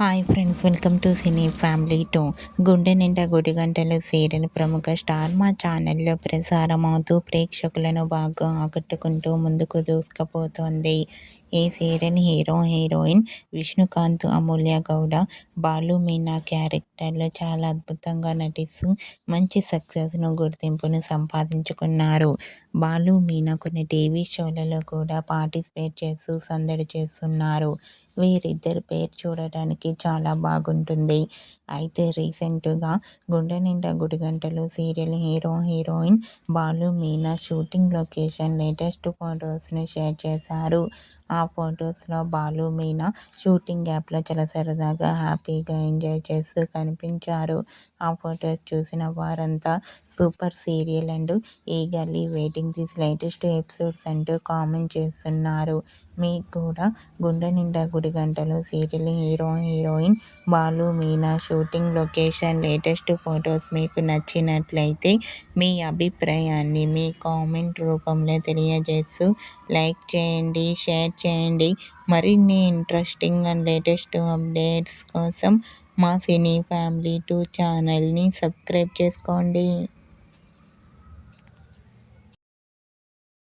Hi friends, welcome to cine family 2. గుండె Ninda Gudigantalu serial ప్రముఖ star మా ఛానల్లో ప్రసారమవుతూ ప్రేక్షకులను బాగా ఆకట్టుకుంటూ ముందుకు దూసుకుపోతోంది. ఈ సీరియల్ హీరో హీరోయిన్ విష్ణుకాంత్, అమూల్య గౌడ, బాలు మీనా క్యారెక్టర్లో చాలా అద్భుతంగా నటిస్తూ మంచి సక్సెస్ను గుర్తింపును సంపాదించుకున్నారు. బాలు మీనా కొన్ని టీవీ షోలలో కూడా పార్టిసిపేట్ చేస్తూ సందడి చేస్తున్నారు. వీరిద్దరి పేరు చూడటానికి చాలా బాగుంటుంది. అయితే రీసెంట్‌గా 'Gunde Ninda Gudigantalu' serial hero heroine Balu Meena shooting location latest ఫొటోస్‌ని షేర్ చేశారు. ఆ ఫొటోస్‌లో బాలు మీనా షూటింగ్ యాప్‌లో చాలా సరదాగా హ్యాపీగా ఎంజాయ్ చేస్తూ కనిపించారు. ఆ ఫొటోస్ చూసిన వారంతా super serial and eagerly waiting this latest episodes అంటూ కామెంట్ చేస్తున్నారు. మీకు కూడా 'Gunde Ninda Gudigantalu' serial hero heroine Balu Meena shooting location latest photos మీకు నచ్చినట్లయితే మీ అభిప్రాయాన్ని మీ కామెంట్ రూపంలో తెలియజేస్తూ లైక్ చేయండి, షేర్ చేయండి. మరిన్ని ఇంట్రెస్టింగ్ అండ్ లేటెస్ట్ అప్డేట్స్ కోసం మా సినీ ఫ్యామిలీ 2 ఛానల్ని సబ్స్క్రైబ్ చేసుకోండి.